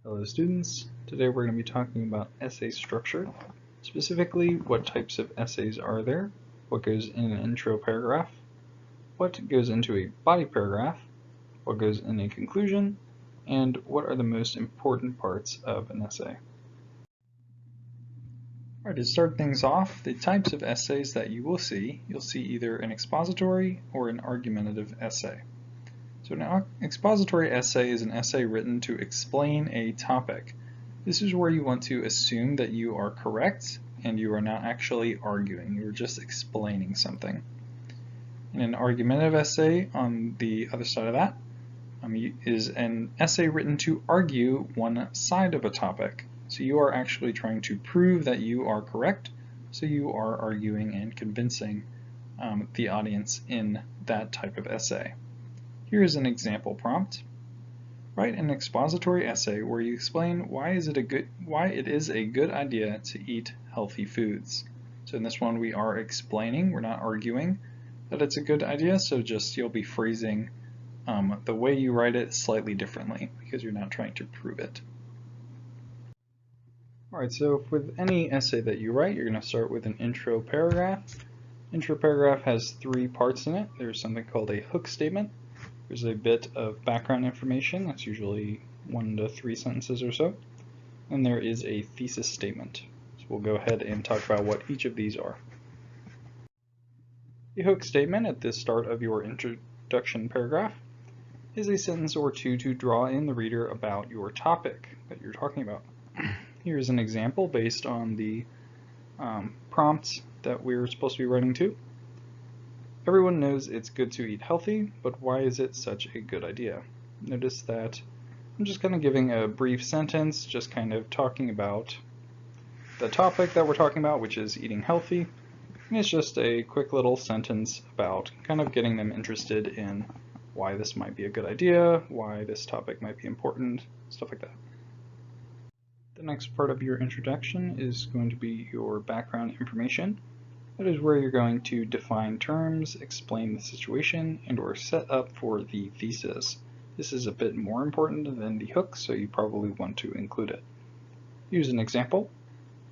Hello students, today we're going to be talking about essay structure. Specifically, what types of essays are there, what goes in an intro paragraph, what goes into a body paragraph, what goes in a conclusion, and what are the most important parts of an essay. Alright, to start things off, the types of essays that you will see, you'll see either an expository or an argumentative essay. So an expository essay is an essay written to explain a topic. This is where you want to assume that you are correct and you are not actually arguing, you're just explaining something. And an argumentative essay, on the other side of that, is an essay written to argue one side of a topic. So you are actually trying to prove that you are correct, so you are arguing and convincing the audience in that type of essay. Here is an example prompt. Write an expository essay where you explain why it is a good idea to eat healthy foods. So in this one we are explaining, we're not arguing, that it's a good idea, so just you'll be phrasing the way you write it slightly differently because you're not trying to prove it. Alright, so with any essay that you write, you're going to start with an intro paragraph. Intro paragraph has three parts in it. There's something called a hook statement. There's a bit of background information, that's usually 1 to 3 sentences or so, and there is a thesis statement. So we'll go ahead and talk about what each of these are. The hook statement at the start of your introduction paragraph is a sentence or two to draw in the reader about your topic that you're talking about. Here's an example based on the prompt that we're supposed to be writing to. Everyone knows it's good to eat healthy, but why is it such a good idea? Notice that I'm just kind of giving a brief sentence, just kind of talking about the topic that we're talking about, which is eating healthy. And it's just a quick little sentence about kind of getting them interested in why this might be a good idea, why this topic might be important, stuff like that. The next part of your introduction is going to be your background information. That is where you're going to define terms, explain the situation, and or set up for the thesis. This is a bit more important than the hook, so you probably want to include it. Use an example.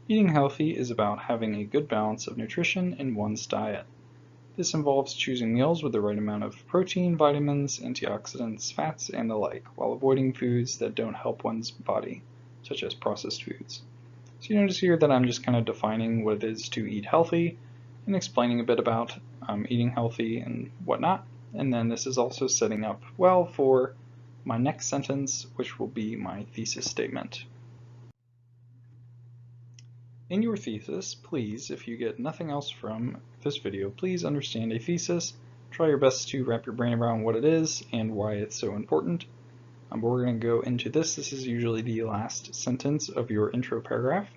Eating healthy is about having a good balance of nutrition in one's diet. This involves choosing meals with the right amount of protein, vitamins, antioxidants, fats, and the like, while avoiding foods that don't help one's body, such as processed foods. So you notice here that I'm just kind of defining what it is to eat healthy, and explaining a bit about eating healthy and whatnot. And then this is also setting up well for my next sentence, which will be my thesis statement. In your thesis, please, if you get nothing else from this video, please understand a thesis. Try your best to wrap your brain around what it is and why it's so important. But we're going to go into this. This is usually the last sentence of your intro paragraph.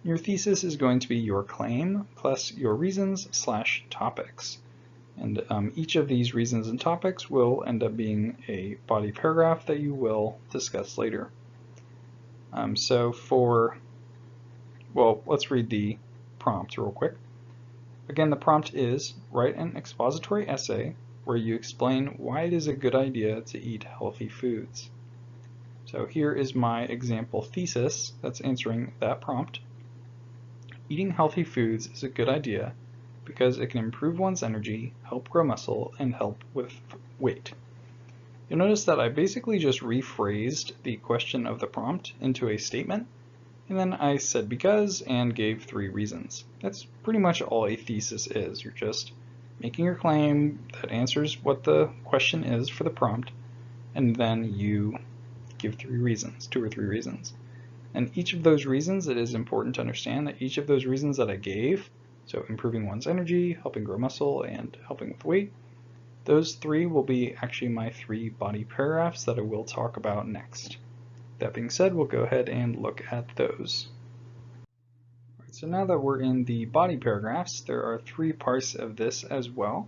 Your thesis is going to be your claim plus your reasons/topics. And each of these reasons and topics will end up being a body paragraph that you will discuss later. Let's read the prompt real quick. Again, the prompt is, write an expository essay where you explain why it is a good idea to eat healthy foods. So here is my example thesis that's answering that prompt. Eating healthy foods is a good idea because it can improve one's energy, help grow muscle, and help with weight. You'll notice that I basically just rephrased the question of the prompt into a statement, and then I said because and gave 3 reasons. That's pretty much all a thesis is. You're just making your claim that answers what the question is for the prompt, and then you give 3 reasons, 2 or 3 reasons. And each of those reasons, it is important to understand that each of those reasons that I gave, so improving one's energy, helping grow muscle, and helping with weight, those 3 will be actually my 3 body paragraphs that I will talk about next. That being said, we'll go ahead and look at those. Alright, so now that we're in the body paragraphs, there are 3 parts of this as well.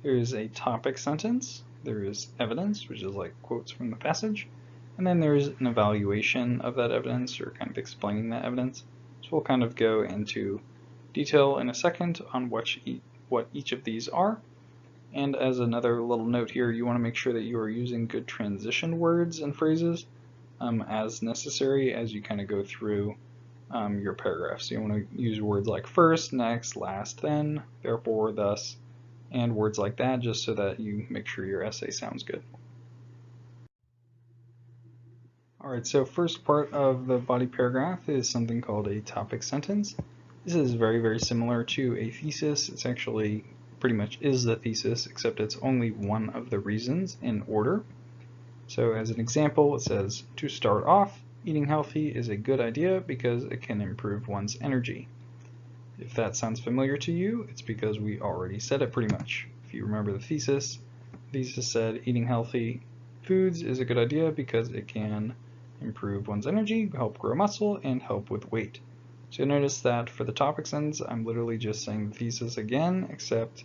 There is a topic sentence, there is evidence, which is like quotes from the passage, and then there's an evaluation of that evidence, or kind of explaining that evidence. So we'll kind of go into detail in a second on what each of these are. And as another little note here, you want to make sure that you are using good transition words and phrases. as necessary as you kind of go through your paragraph. So you want to use words like first, next, last, then, therefore, thus, and words like that, just so that you make sure your essay sounds good. Alright, so first part of the body paragraph is something called a topic sentence. This is very, very similar to a thesis. It's actually pretty much is the thesis, except it's only one of the reasons in order. So as an example, it says, to start off, eating healthy is a good idea because it can improve one's energy. If that sounds familiar to you, it's because we already said it pretty much. If you remember the thesis said eating healthy foods is a good idea because it can improve one's energy, help grow muscle, and help with weight. So you'll notice that for the topic sentence, I'm literally just saying the thesis again, except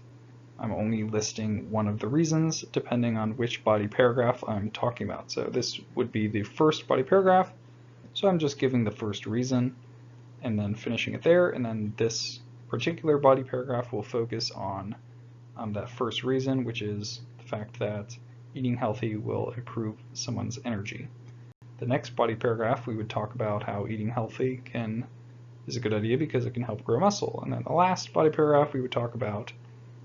I'm only listing one of the reasons depending on which body paragraph I'm talking about. So this would be the first body paragraph, so I'm just giving the first reason and then finishing it there, and then this particular body paragraph will focus on that first reason, which is the fact that eating healthy will improve someone's energy. The next body paragraph, we would talk about how eating healthy is a good idea because it can help grow muscle. And then the last body paragraph, we would talk about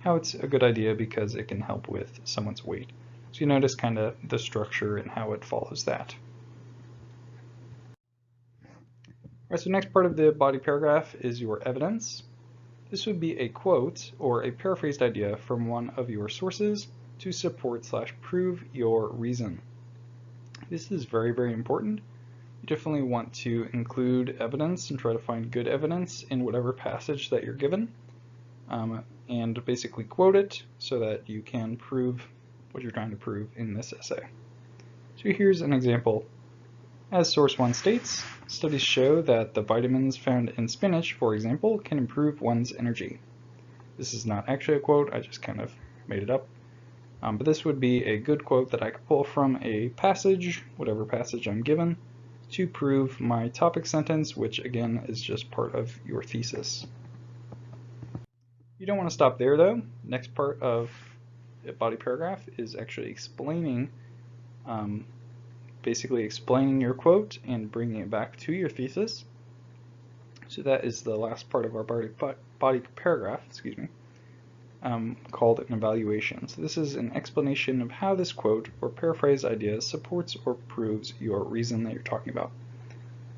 how it's a good idea because it can help with someone's weight. So you notice kind of the structure and how it follows that. All right, so next part of the body paragraph is your evidence. This would be a quote or a paraphrased idea from one of your sources to support/prove your reason. This is very, very important. You definitely want to include evidence and try to find good evidence in whatever passage that you're given, and basically quote it so that you can prove what you're trying to prove in this essay. So here's an example. As source 1 states, studies show that the vitamins found in spinach, for example, can improve one's energy. This is not actually a quote, I just kind of made it up. But this would be a good quote that I could pull from a passage, whatever passage I'm given, to prove my topic sentence, which again is just part of your thesis. You don't want to stop there though. Next part of a body paragraph is actually explaining, basically explaining your quote and bringing it back to your thesis. So that is the last part of our body paragraph, called an evaluation. So this is an explanation of how this quote or paraphrase idea supports or proves your reason that you're talking about.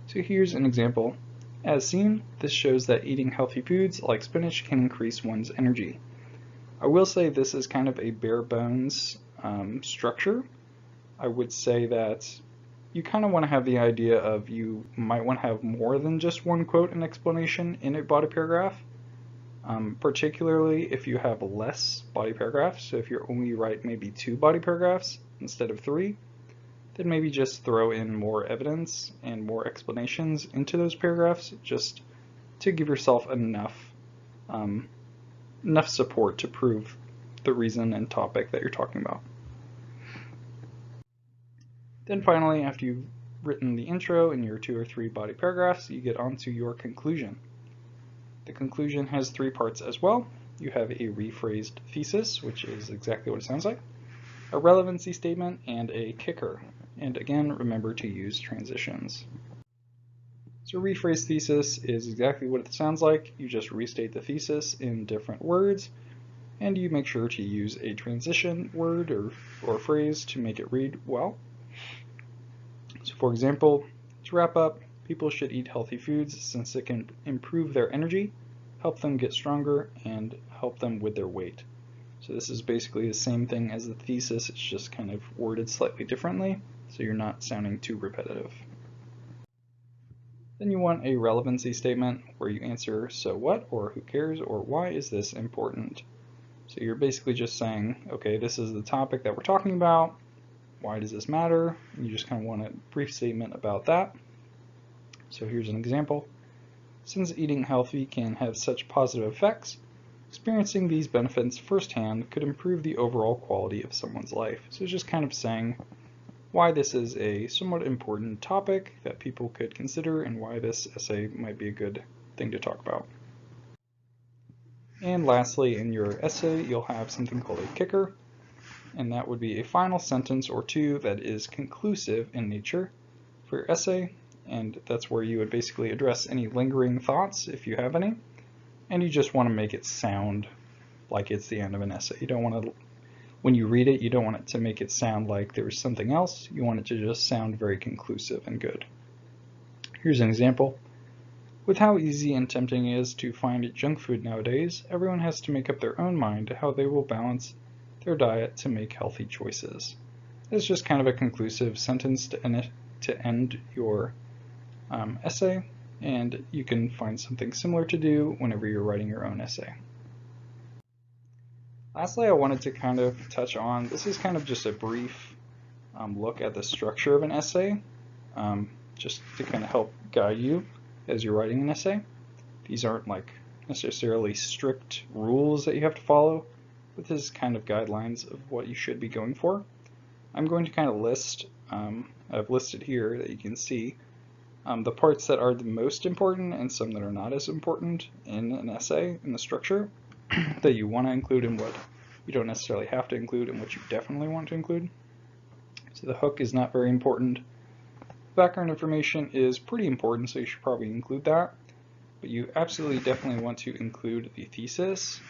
So here's an example. As seen, this shows that eating healthy foods like spinach can increase one's energy. I will say this is kind of a bare bones structure. I would say that you kind of want to have the idea of you might want to have more than just one quote and explanation in a body paragraph. Particularly if you have less body paragraphs, so if you only write maybe 2 body paragraphs instead of 3, then maybe just throw in more evidence and more explanations into those paragraphs just to give yourself enough support to prove the reason and topic that you're talking about. Then finally, after you've written the intro in your 2 or 3 body paragraphs, you get onto your conclusion. The conclusion has 3 parts as well. You have a rephrased thesis, which is exactly what it sounds like, a relevancy statement, and a kicker. And again, remember to use transitions. So a rephrased thesis is exactly what it sounds like. You just restate the thesis in different words, and you make sure to use a transition word or phrase to make it read well. So for example, to wrap up, people should eat healthy foods since it can improve their energy, help them get stronger, and help them with their weight. So this is basically the same thing as the thesis, it's just kind of worded slightly differently, so you're not sounding too repetitive. Then you want a relevancy statement where you answer so what, or who cares, or why is this important? So you're basically just saying, okay, this is the topic that we're talking about, why does this matter? And you just kind of want a brief statement about that. So here's an example. Since eating healthy can have such positive effects, experiencing these benefits firsthand could improve the overall quality of someone's life. So it's just kind of saying why this is a somewhat important topic that people could consider and why this essay might be a good thing to talk about. And lastly, in your essay, you'll have something called a kicker, and that would be a final sentence or two that is conclusive in nature. for your essay, and that's where you would basically address any lingering thoughts if you have any, and you just want to make it sound like it's the end of an essay. You don't want to, when you read it, you don't want it to make it sound like there was something else. You want it to just sound very conclusive and good. Here's an example. With how easy and tempting it is to find junk food nowadays, everyone has to make up their own mind to how they will balance their diet to make healthy choices. It's just kind of a conclusive sentence to end your essay, and you can find something similar to do whenever you're writing your own essay. Lastly, I wanted to kind of touch on, this is kind of just a brief look at the structure of an essay, just to kind of help guide you as you're writing an essay. These aren't like necessarily strict rules that you have to follow, but this is kind of guidelines of what you should be going for. I'm going to kind of list, I've listed here that you can see the parts that are the most important and some that are not as important in an essay in the structure that you want to include and what you don't necessarily have to include and what you definitely want to include. So the hook is not very important. Background information is pretty important, so you should probably include that, but you absolutely definitely want to include the thesis.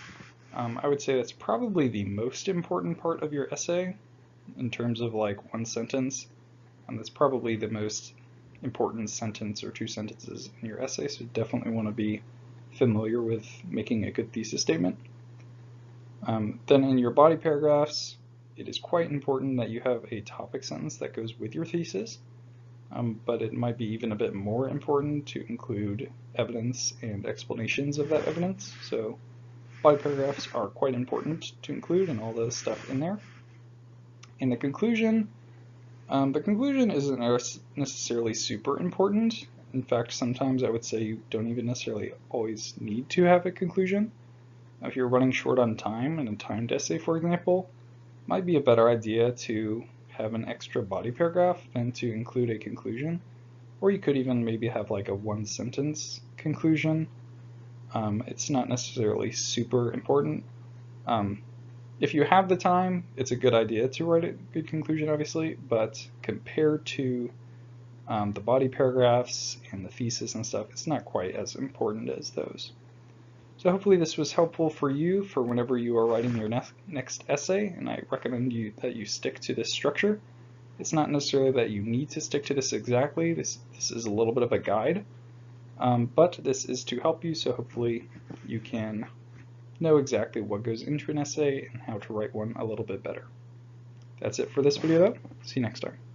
I would say that's probably the most important part of your essay in terms of like one sentence. That's probably the most important sentence or two sentences in your essay, so you definitely want to be familiar with making a good thesis statement. Then in your body paragraphs, it is quite important that you have a topic sentence that goes with your thesis, but it might be even a bit more important to include evidence and explanations of that evidence. So body paragraphs are quite important to include and all the stuff in there. In the conclusion isn't necessarily super important. In fact, sometimes I would say you don't even necessarily always need to have a conclusion. If you're running short on time in a timed essay, for example, it might be a better idea to have an extra body paragraph than to include a conclusion. Or you could even maybe have like a one-sentence conclusion. It's not necessarily super important. If you have the time, it's a good idea to write a good conclusion, obviously, but compared to the body paragraphs and the thesis and stuff, it's not quite as important as those. So hopefully this was helpful for you for whenever you are writing your next essay, and I recommend that you stick to this structure. It's not necessarily that you need to stick to this exactly. This is a little bit of a guide, but this is to help you, so hopefully you can know exactly what goes into an essay and how to write one a little bit better. That's it for this video though. See you next time.